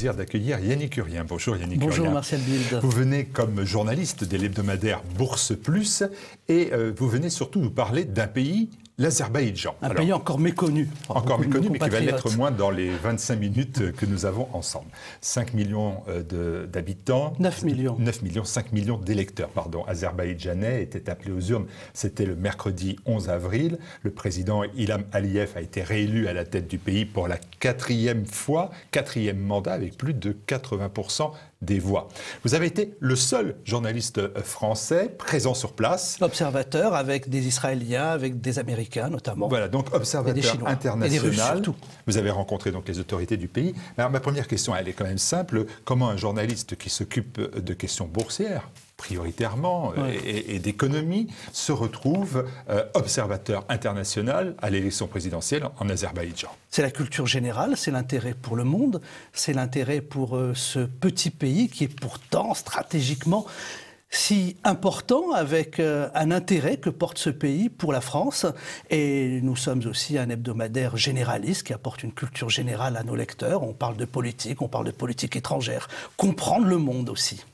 plaisir d'accueillir Yannick Urien. Bonjour Yannick Urien. Bonjour Marcel Bild. Vous venez comme journaliste de l'hebdomadaire Bourse Plus et vous venez surtout nous parler d'un pays, l'Azerbaïdjan. Un pays encore méconnu. Encore méconnu, mais qui va l'être moins dans les 25 minutes que nous avons ensemble. 5 millions d'habitants. 9 millions. 9 millions, 5 millions d'électeurs, pardon, azerbaïdjanais étaient appelés aux urnes. C'était le mercredi 11 avril. Le président Ilham Aliyev a été réélu à la tête du pays pour la quatrième fois, quatrième mandat, avec plus de 80% des voix. Vous avez été le seul journaliste français présent sur place. Observateur avec des Israéliens, avec des Américains notamment. Voilà, donc observateur international. Et des Russes surtout. Vous avez rencontré donc les autorités du pays. Alors, ma première question, elle est quand même simple. Comment un journaliste qui s'occupe de questions boursières, prioritairement, et d'économie, se retrouve observateur international à l'élection présidentielle en Azerbaïdjan? C'est la culture générale, c'est l'intérêt pour le monde, c'est l'intérêt pour ce petit pays qui est pourtant stratégiquement si important, avec un intérêt que porte ce pays pour la France. Et nous sommes aussi un hebdomadaire généraliste qui apporte une culture générale à nos lecteurs. On parle de politique étrangère, comprendre le monde aussi.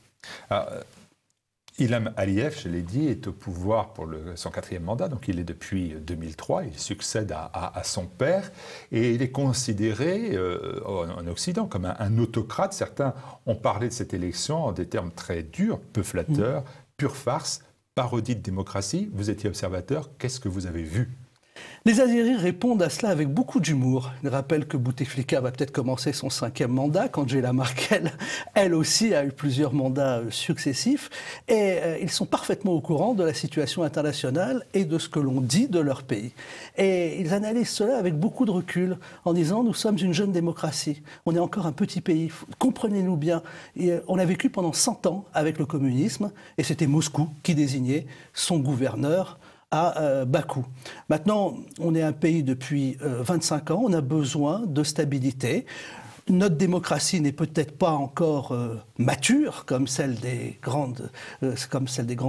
Ilham Aliyev, je l'ai dit, est au pouvoir pour son quatrième mandat, donc il est depuis 2003, il succède à son père, et il est considéré en Occident comme un autocrate. Certains ont parlé de cette élection en des termes très durs, peu flatteurs, pure farce, parodie de démocratie. Vous étiez observateur, qu'est-ce que vous avez vu ? Les Azéris répondent à cela avec beaucoup d'humour. Ils rappellent que Bouteflika va peut-être commencer son 5e mandat, qu'Angela Merkel, elle aussi, a eu plusieurs mandats successifs. Et ils sont parfaitement au courant de la situation internationale et de ce que l'on dit de leur pays. Et ils analysent cela avec beaucoup de recul, en disant « Nous sommes une jeune démocratie, on est encore un petit pays, comprenez-nous bien. » On a vécu pendant 100 ans avec le communisme, et c'était Moscou qui désignait son gouverneur à Bakou. Maintenant, on est un pays depuis 25 ans, on a besoin de stabilité. Notre démocratie n'est peut-être pas encore mature comme celle des grands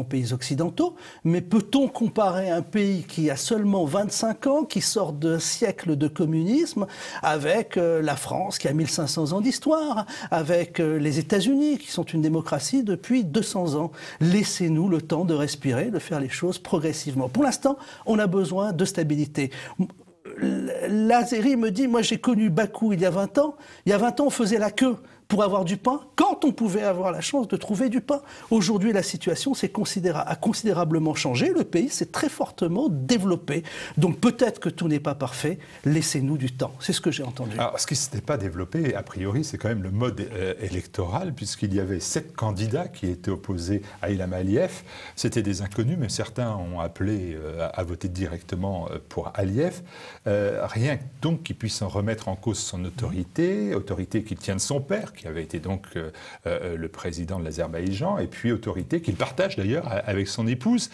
pays occidentaux, mais peut-on comparer un pays qui a seulement 25 ans, qui sort d'un siècle de communisme, avec la France qui a 1500 ans d'histoire, avec les États-Unis qui sont une démocratie depuis 200 ans. Laissez-nous le temps de respirer, de faire les choses progressivement. Pour l'instant, on a besoin de stabilité. L'Azéri me dit, moi j'ai connu Bakou il y a 20 ans. Il y a 20 ans, on faisait la queue pour avoir du pain, quand on pouvait avoir la chance de trouver du pain. Aujourd'hui, la situation a considérablement changé. Le pays s'est très fortement développé. Donc peut-être que tout n'est pas parfait. Laissez-nous du temps. C'est ce que j'ai entendu. Alors, ce qui ne s'était pas développé, a priori, c'est quand même le mode électoral, puisqu'il y avait 7 candidats qui étaient opposés à Ilham Aliyev. C'était des inconnus, mais certains ont appelé à voter directement pour Aliyev. Rien donc qui puisse en remettre en cause son autorité qui tient de son père, qui avait été donc le président de l'Azerbaïdjan, et puis autorité qu'il partage d'ailleurs avec son épouse,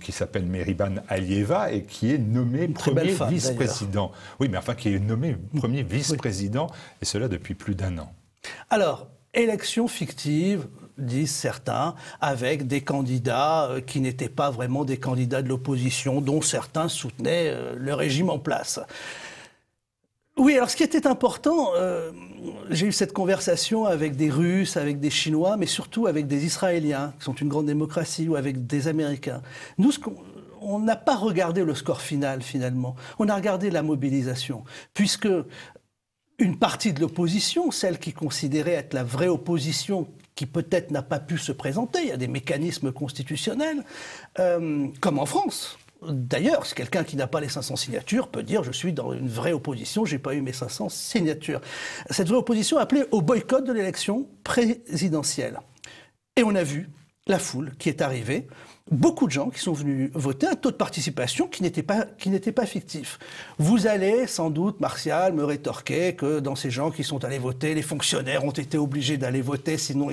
qui s'appelle Mehriban Aliyeva, et qui est nommé premier vice-président. Oui, mais enfin qui est nommé premier vice-président, et cela depuis plus d'1 an. Alors, élection fictive, disent certains, avec des candidats qui n'étaient pas vraiment des candidats de l'opposition, dont certains soutenaient le régime en place. Oui, alors ce qui était important, j'ai eu cette conversation avec des Russes, avec des Chinois, mais surtout avec des Israéliens, qui sont une grande démocratie, ou avec des Américains. Nous, on n'a pas regardé le score final, finalement. On a regardé la mobilisation, puisque une partie de l'opposition, celle qui considérait être la vraie opposition, qui peut-être n'a pas pu se présenter, il y a des mécanismes constitutionnels, comme en France. D'ailleurs, quelqu'un qui n'a pas les 500 signatures peut dire « je suis dans une vraie opposition, je n'ai pas eu mes 500 signatures ». Cette vraie opposition appelait au boycott de l'élection présidentielle. Et on a vu la foule qui est arrivée, beaucoup de gens qui sont venus voter, un taux de participation qui n'était pas fictif. Vous allez sans doute, Martial, me rétorquer que dans ces gens qui sont allés voter, les fonctionnaires ont été obligés d'aller voter, sinon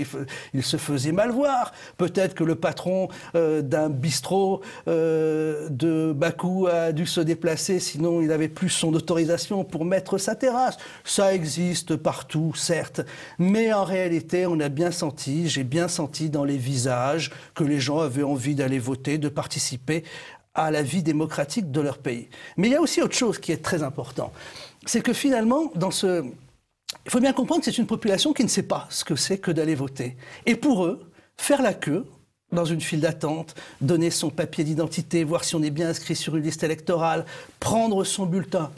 ils se faisaient mal voir. Peut-être que le patron d'un bistrot de Bakou a dû se déplacer, sinon il n'avait plus son autorisation pour mettre sa terrasse. Ça existe partout, certes, mais en réalité, on a bien senti, j'ai bien senti dans les visages que les gens avaient envie d'aller voter, de participer à la vie démocratique de leur pays. Mais il y a aussi autre chose qui est très important. C'est que finalement, dans ce Il faut bien comprendre que c'est une population qui ne sait pas ce que c'est que d'aller voter. Et pour eux, faire la queue dans une file d'attente, donner son papier d'identité, voir si on est bien inscrit sur une liste électorale, prendre son bulletin,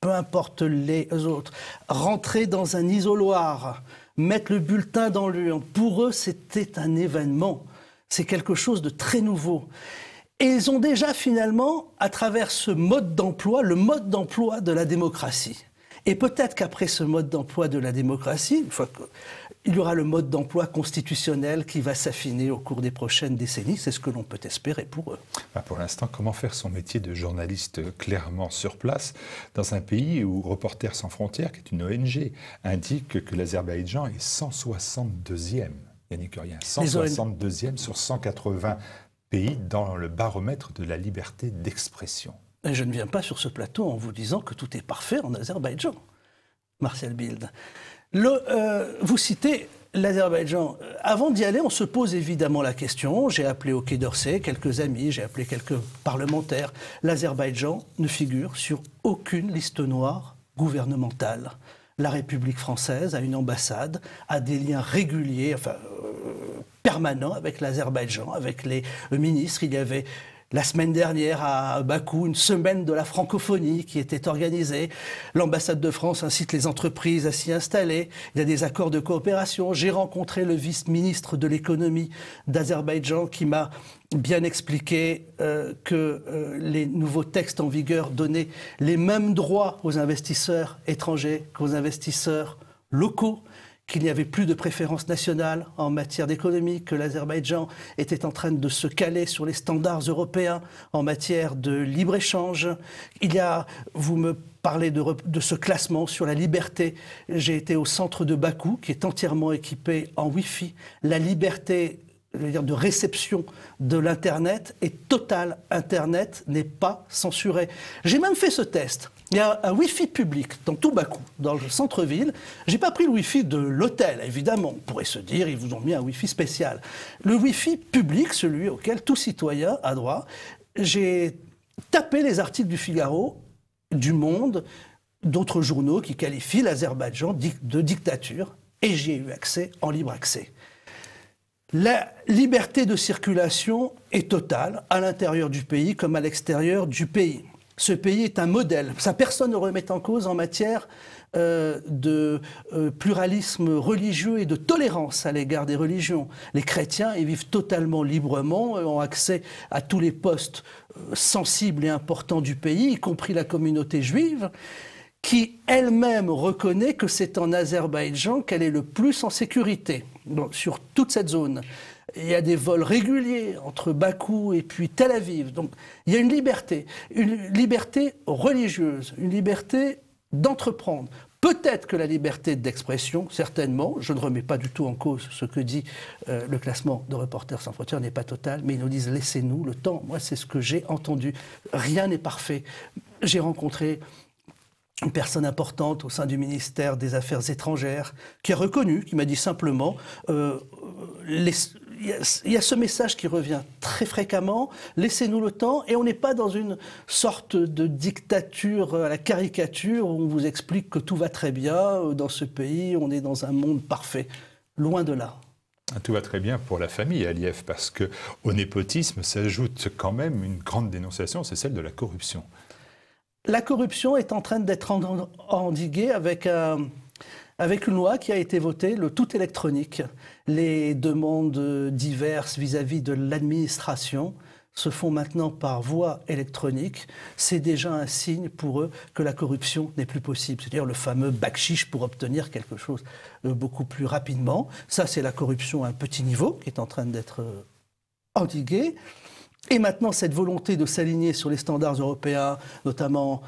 peu importe les autres, rentrer dans un isoloir, mettre le bulletin dans l'urne, pour eux, c'était un événement. C'est quelque chose de très nouveau. Et ils ont déjà finalement, à travers ce mode d'emploi, le mode d'emploi de la démocratie. Et peut-être qu'après ce mode d'emploi de la démocratie, une fois qu'il y aura le mode d'emploi constitutionnel qui va s'affiner au cours des prochaines décennies, c'est ce que l'on peut espérer pour eux. Pour l'instant, comment faire son métier de journaliste clairement sur place dans un pays où Reporters sans frontières, qui est une ONG, indique que l'Azerbaïdjan est 162e, Yannick Curien, 162e sur 180 pays dans le baromètre de la liberté d'expression. Et je ne viens pas sur ce plateau en vous disant que tout est parfait en Azerbaïdjan, Martial Bild. Vous citez l'Azerbaïdjan. Avant d'y aller, on se pose évidemment la question. J'ai appelé au Quai d'Orsay quelques amis, j'ai appelé quelques parlementaires. L'Azerbaïdjan ne figure sur aucune liste noire gouvernementale. La République française a une ambassade, a des liens réguliers, permanents avec l'Azerbaïdjan, avec les ministres. Il y avait la semaine dernière à Bakou, une semaine de la francophonie qui était organisée. L'ambassade de France incite les entreprises à s'y installer. Il y a des accords de coopération. J'ai rencontré le vice-ministre de l'économie d'Azerbaïdjan qui m'a bien expliqué que les nouveaux textes en vigueur donnaient les mêmes droits aux investisseurs étrangers qu'aux investisseurs locaux, qu'il n'y avait plus de préférence nationale en matière d'économie, que l'Azerbaïdjan était en train de se caler sur les standards européens en matière de libre-échange. Vous me parlez de ce classement sur la liberté. J'ai été au centre de Bakou, qui est entièrement équipé en Wi-Fi. La liberté, de réception de l'Internet est totale. Internet n'est pas censuré. J'ai même fait ce test. Il y a un Wi-Fi public dans tout Bakou, dans le centre-ville. J'ai pas pris le Wi-Fi de l'hôtel, évidemment. On pourrait se dire, ils vous ont mis un Wi-Fi spécial. Le Wi-Fi public, celui auquel tout citoyen a droit. J'ai tapé les articles du Figaro, du Monde, d'autres journaux qui qualifient l'Azerbaïdjan de dictature, et j'y ai eu accès en libre accès. La liberté de circulation est totale, à l'intérieur du pays comme à l'extérieur du pays. Ce pays est un modèle. Ça, personne ne remet en cause en matière de pluralisme religieux et de tolérance à l'égard des religions. Les chrétiens y vivent totalement librement, ont accès à tous les postes sensibles et importants du pays, y compris la communauté juive, qui elle-même reconnaît que c'est en Azerbaïdjan qu'elle est le plus en sécurité, sur toute cette zone. Il y a des vols réguliers entre Bakou et puis Tel Aviv. Donc il y a une liberté religieuse, une liberté d'entreprendre. Peut-être que la liberté d'expression, certainement, je ne remets pas du tout en cause ce que dit le classement de Reporters sans frontières, n'est pas total, mais ils nous disent laissez-nous le temps. Moi, c'est ce que j'ai entendu. Rien n'est parfait. J'ai rencontré une personne importante au sein du ministère des Affaires étrangères qui a reconnu, qui m'a dit simplement il y a ce message qui revient très fréquemment, laissez-nous le temps, et on n'est pas dans une sorte de dictature à la caricature où on vous explique que tout va très bien dans ce pays, on est dans un monde parfait. Loin de là. Tout va très bien pour la famille Aliyev, parce qu'au népotisme s'ajoute quand même une grande dénonciation, c'est celle de la corruption. La corruption est en train d'être endiguée avec une loi qui a été votée, le tout électronique. Les demandes diverses vis-à-vis de l'administration se font maintenant par voie électronique. C'est déjà un signe pour eux que la corruption n'est plus possible. C'est-à-dire le fameux bakshish pour obtenir quelque chose beaucoup plus rapidement. Ça, c'est la corruption à un petit niveau qui est en train d'être endiguée. Et maintenant, cette volonté de s'aligner sur les standards européens, notamment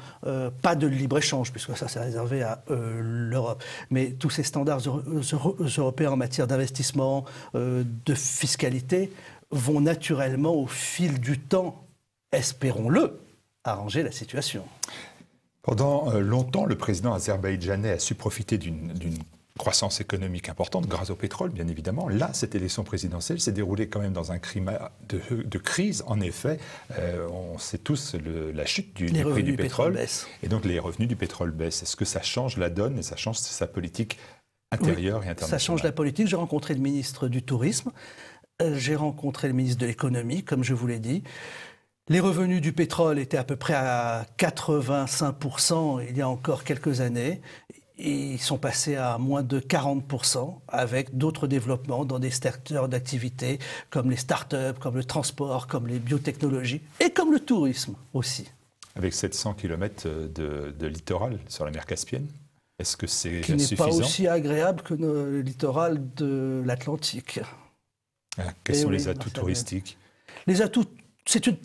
pas de libre-échange, puisque ça c'est réservé à l'Europe, mais tous ces standards européens en matière d'investissement, de fiscalité, vont naturellement, au fil du temps, espérons-le, arranger la situation. Pendant longtemps, le président azerbaïdjanais a su profiter d'une croissance économique importante grâce au pétrole, bien évidemment. Là, cette élection présidentielle s'est déroulée quand même dans un climat de crise. En effet, on sait tous la chute du prix du pétrole. Et donc, les revenus du pétrole baissent. Est-ce que ça change la donne et ça change sa politique intérieure et internationale? Ça change la politique. J'ai rencontré le ministre du Tourisme. J'ai rencontré le ministre de l'Économie, comme je vous l'ai dit. Les revenus du pétrole étaient à peu près à 85% il y a encore quelques années. Et ils sont passés à moins de 40% avec d'autres développements dans des secteurs d'activité comme les start-up, comme le transport, comme les biotechnologies et comme le tourisme aussi. Avec 700 km de littoral sur la mer Caspienne, est-ce que c'est suffisant ? Qui n'est pas aussi agréable que le littoral de l'Atlantique. Quels sont les atouts touristiques ? Les atouts,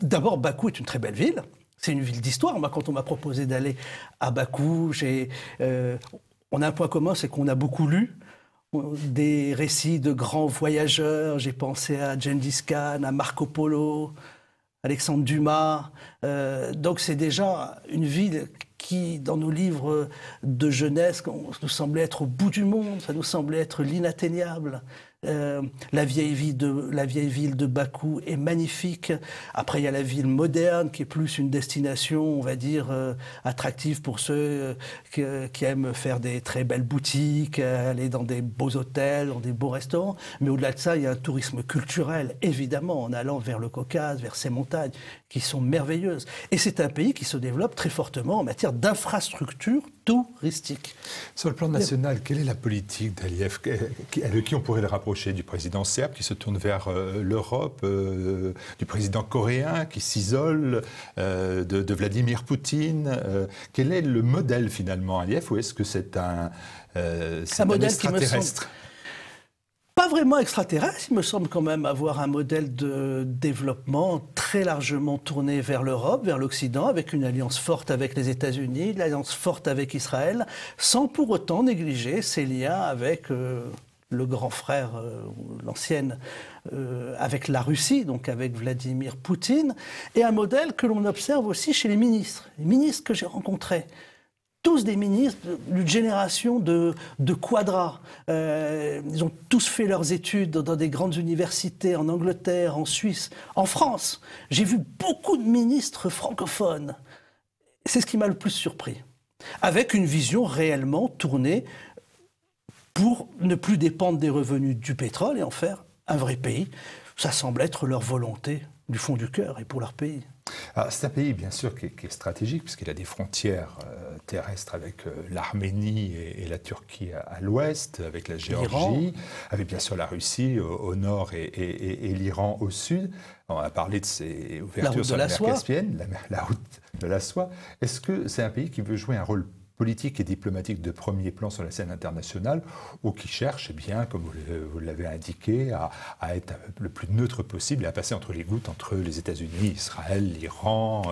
d'abord Bakou est une très belle ville. C'est une ville d'histoire. Moi, quand on m'a proposé d'aller à Bakou, on a un point commun, c'est qu'on a beaucoup lu des récits de grands voyageurs. J'ai pensé à Gengis Khan, à Marco Polo, Alexandre Dumas. Donc c'est déjà une ville qui, dans nos livres de jeunesse, nous semblait être au bout du monde, ça nous semblait être l'inatteignable. La vieille ville de Bakou est magnifique. Après, il y a la ville moderne qui est plus une destination, on va dire, attractive pour ceux qui aiment faire des très belles boutiques, aller dans des beaux hôtels, dans des beaux restaurants. Mais au-delà de ça, il y a un tourisme culturel, évidemment, en allant vers le Caucase, vers ces montagnes qui sont merveilleuses. Et c'est un pays qui se développe très fortement en matière d'infrastructures touristiques. Sur le plan national, quelle est la politique d'Aliyev avec qui on pourrait le rapprocher du président serbe qui se tourne vers l'Europe, du président coréen qui s'isole, de Vladimir Poutine quel est le modèle finalement, Aliyev, ou est-ce que c'est un modèle extraterrestre ? Pas vraiment extraterrestre, il me semble quand même avoir un modèle de développement très largement tourné vers l'Europe, vers l'Occident, avec une alliance forte avec les États-Unis, une alliance forte avec Israël, sans pour autant négliger ses liens avec le grand frère, l'ancienne, avec la Russie, donc avec Vladimir Poutine, et un modèle que l'on observe aussi chez les ministres que j'ai rencontrés. Tous des ministres d'une génération de quadras. Ils ont tous fait leurs études dans des grandes universités en Angleterre, en Suisse, en France. J'ai vu beaucoup de ministres francophones. C'est ce qui m'a le plus surpris. Avec une vision réellement tournée pour ne plus dépendre des revenus du pétrole et en faire un vrai pays. Ça semble être leur volonté du fond du cœur et pour leur pays. C'est un pays, bien sûr, qui est stratégique, puisqu'il a des frontières terrestres avec l'Arménie et la Turquie à l'ouest, avec la Géorgie, avec bien sûr la Russie au nord et l'Iran au sud. On a parlé de ses ouvertures sur la mer Caspienne, la route de la soie. Est-ce que c'est un pays qui veut jouer un rôle politique et diplomatique de premier plan sur la scène internationale, ou qui cherche, eh bien, comme vous l'avez indiqué, à être le plus neutre possible et à passer entre les gouttes entre les États-Unis, Israël, l'Iran,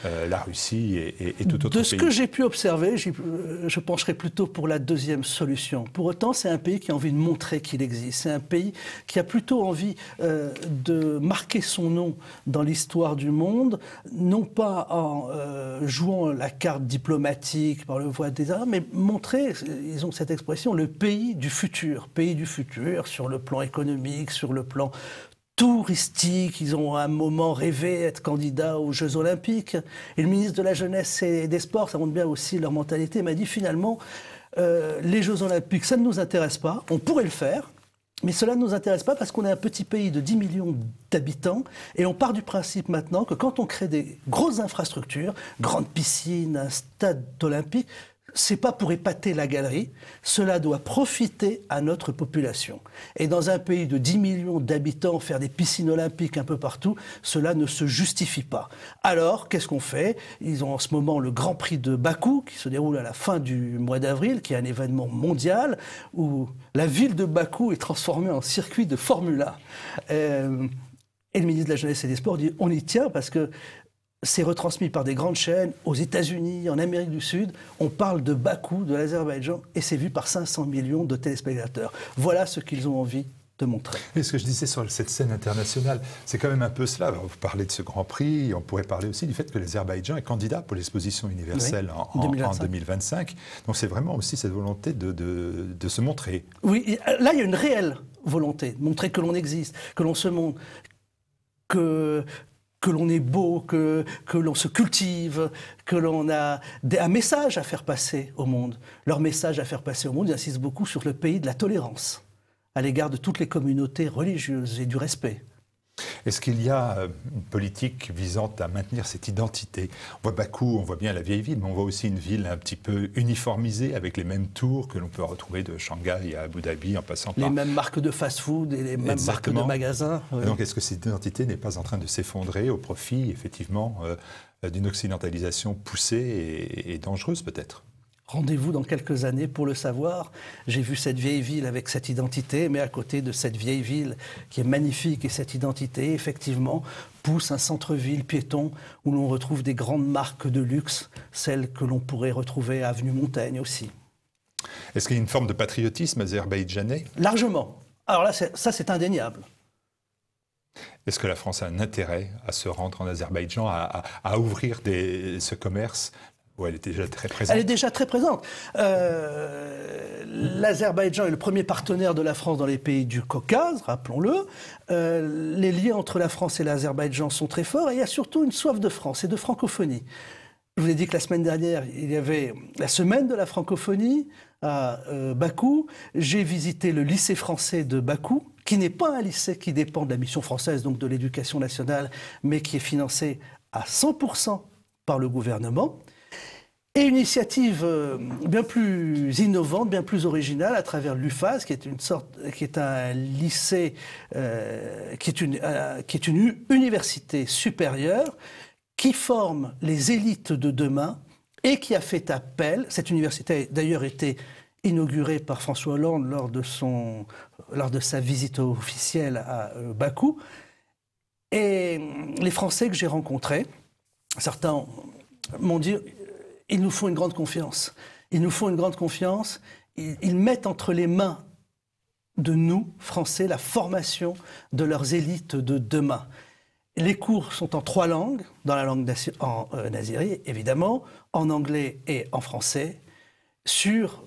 la Russie et tout autre pays. De ce que j'ai pu observer, je pencherai plutôt pour la deuxième solution. Pour autant, c'est un pays qui a envie de montrer qu'il existe. C'est un pays qui a plutôt envie de marquer son nom dans l'histoire du monde, non pas en jouant la carte diplomatique par le mais montrer, ils ont cette expression, le pays du futur sur le plan économique, sur le plan touristique. Ils ont à un moment rêvé être candidats aux Jeux Olympiques. Et le ministre de la Jeunesse et des Sports, ça montre bien aussi leur mentalité, m'a dit finalement, les Jeux Olympiques, ça ne nous intéresse pas, on pourrait le faire, mais cela ne nous intéresse pas parce qu'on est un petit pays de 10 millions d'habitants et on part du principe maintenant que quand on crée des grosses infrastructures, grandes piscines, un stade olympique, c'est pas pour épater la galerie, cela doit profiter à notre population. Et dans un pays de 10 millions d'habitants, faire des piscines olympiques un peu partout, cela ne se justifie pas. Alors, qu'est-ce qu'on fait ? Ils ont en ce moment le Grand Prix de Bakou, qui se déroule à la fin du mois d'avril, qui est un événement mondial, où la ville de Bakou est transformée en circuit de Formule 1. Et le ministre de la Jeunesse et des Sports dit, on y tient parce que c'est retransmis par des grandes chaînes aux États-Unis, en Amérique du Sud. On parle de Bakou, de l'Azerbaïdjan, et c'est vu par 500 millions de téléspectateurs. Voilà ce qu'ils ont envie de montrer. Et ce que je disais sur cette scène internationale, c'est quand même un peu cela. Alors, vous parlez de ce Grand Prix, on pourrait parler aussi du fait que l'Azerbaïdjan est candidat pour l'exposition universelle en 2025. Donc c'est vraiment aussi cette volonté de se montrer. Oui, là il y a une réelle volonté de montrer que l'on existe, que l'on se montre, que l'on est beau, que l'on se cultive, que l'on a un message à faire passer au monde. Leur message à faire passer au monde, ils insistent beaucoup sur le pays de la tolérance à l'égard de toutes les communautés religieuses et du respect. Est-ce qu'il y a une politique visant à maintenir cette identité? On voit Bakou, on voit bien la vieille ville, mais on voit aussi une ville un petit peu uniformisée, avec les mêmes tours que l'on peut retrouver de Shanghai à Abu Dhabi, en passant par... Les mêmes marques de fast-food et les mêmes marques de magasins. Oui. Donc est-ce que cette identité n'est pas en train de s'effondrer au profit, effectivement, d'une occidentalisation poussée et dangereuse, peut-être? Rendez-vous dans quelques années pour le savoir. J'ai vu cette vieille ville avec cette identité, mais à côté de cette vieille ville qui est magnifique et cette identité, effectivement, pousse un centre-ville piéton où l'on retrouve des grandes marques de luxe, celles que l'on pourrait retrouver à Avenue Montaigne aussi. Est-ce qu'il y a une forme de patriotisme azerbaïdjanais? Largement. Alors là, ça c'est indéniable. Est-ce que la France a un intérêt à se rendre en Azerbaïdjan, à ouvrir ce commerce? Ou elle est déjà très présente? Elle est déjà très présente. L'Azerbaïdjan est le premier partenaire de la France dans les pays du Caucase, rappelons-le. Les liens entre la France et l'Azerbaïdjan sont très forts et il y a surtout une soif de France et de francophonie. Je vous ai dit que la semaine dernière, il y avait la semaine de la francophonie à Bakou. J'ai visité le lycée français de Bakou, qui n'est pas un lycée qui dépend de la mission française, donc de l'éducation nationale, mais qui est financé à 100% par le gouvernement. Et une initiative bien plus innovante, bien plus originale à travers l'UFAS, qui est un lycée, qui est une université supérieure, qui forme les élites de demain et qui a fait appel. Cette université a d'ailleurs été inaugurée par François Hollande lors de sa visite officielle à Bakou. Et les Français que j'ai rencontrés, certains m'ont dit: ils nous font une grande confiance. Ils nous font une grande confiance. Ils mettent entre les mains de nous, Français, la formation de leurs élites de demain. Les cours sont en 3 langues, dans la langue naziri, évidemment, en anglais et en français, sur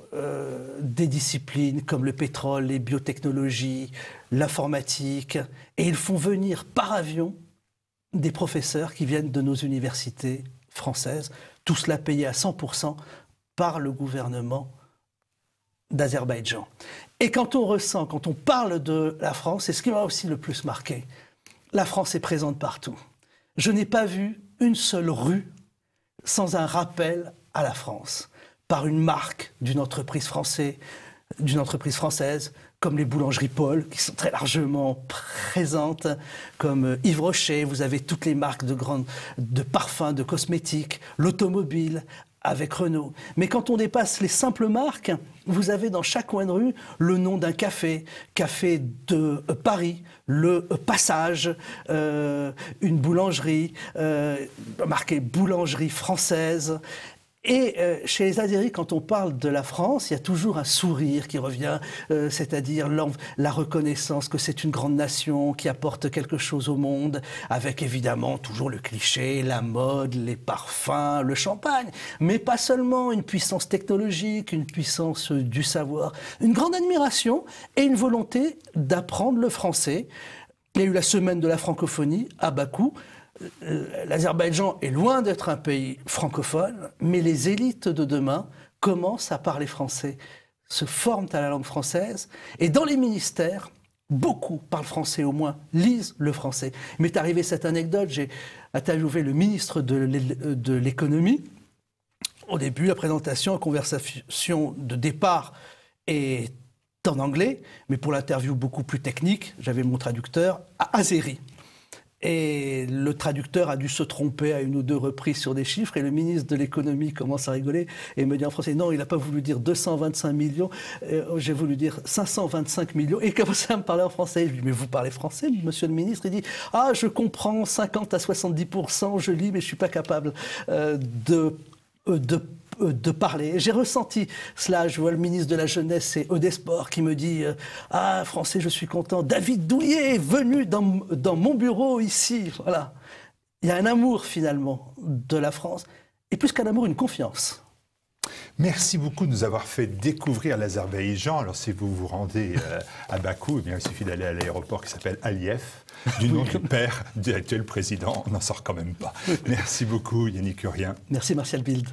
des disciplines comme le pétrole, les biotechnologies, l'informatique. Et ils font venir par avion des professeurs qui viennent de nos universités françaises, tout cela payé à 100% par le gouvernement d'Azerbaïdjan. Et quand on parle de la France, c'est ce qui m'a aussi le plus marqué. La France est présente partout. Je n'ai pas vu une seule rue sans un rappel à la France, par une marque d'une entreprise française, comme les boulangeries Paul, qui sont très largement présentes, comme Yves Rocher. Vous avez toutes les marques de parfums, de cosmétiques, l'automobile avec Renault. Mais quand on dépasse les simples marques, vous avez dans chaque coin de rue le nom d'un café, Café de Paris, le Passage, une boulangerie, marquée Boulangerie française. Et chez les Azéris, quand on parle de la France, il y a toujours un sourire qui revient, c'est-à-dire la reconnaissance que c'est une grande nation qui apporte quelque chose au monde, avec évidemment toujours le cliché, la mode, les parfums, le champagne, mais pas seulement, une puissance technologique, une puissance du savoir, une grande admiration et une volonté d'apprendre le français. Il y a eu la semaine de la francophonie à Bakou. L'Azerbaïdjan est loin d'être un pays francophone, mais les élites de demain commencent à parler français, se forment à la langue française, et dans les ministères, beaucoup parlent français, au moins lisent le français. Il m'est arrivé cette anecdote, j'ai interviewé le ministre de l'économie. Au début, la présentation, la conversation de départ est en anglais, mais pour l'interview beaucoup plus technique, j'avais mon traducteur à azéri. Et le traducteur a dû se tromper à 1 ou 2 reprises sur des chiffres, et le ministre de l'économie commence à rigoler et me dit en français: non, il n'a pas voulu dire 225 millions, j'ai voulu dire 525 millions. Et il commence à me parler en français. Je lui dis: mais vous parlez français, monsieur le ministre? Il dit: ah, je comprends 50 à 70%, je lis, mais je ne suis pas capable de de parler. J'ai ressenti cela. Je vois le ministre de la Jeunesse et des Sports qui me dit « Ah, Français, je suis content. David Douillet est venu dans mon bureau ici. » Voilà. Il y a un amour, finalement, de la France. Et plus qu'un amour, une confiance. Merci beaucoup de nous avoir fait découvrir l'Azerbaïdjan. Alors, si vous vous rendez à Bakou, eh bien, il suffit d'aller à l'aéroport qui s'appelle Aliyev, du nom du père de l'actuel président. On n'en sort quand même pas. Merci beaucoup, Yannick Urien. Merci, Martial Bild.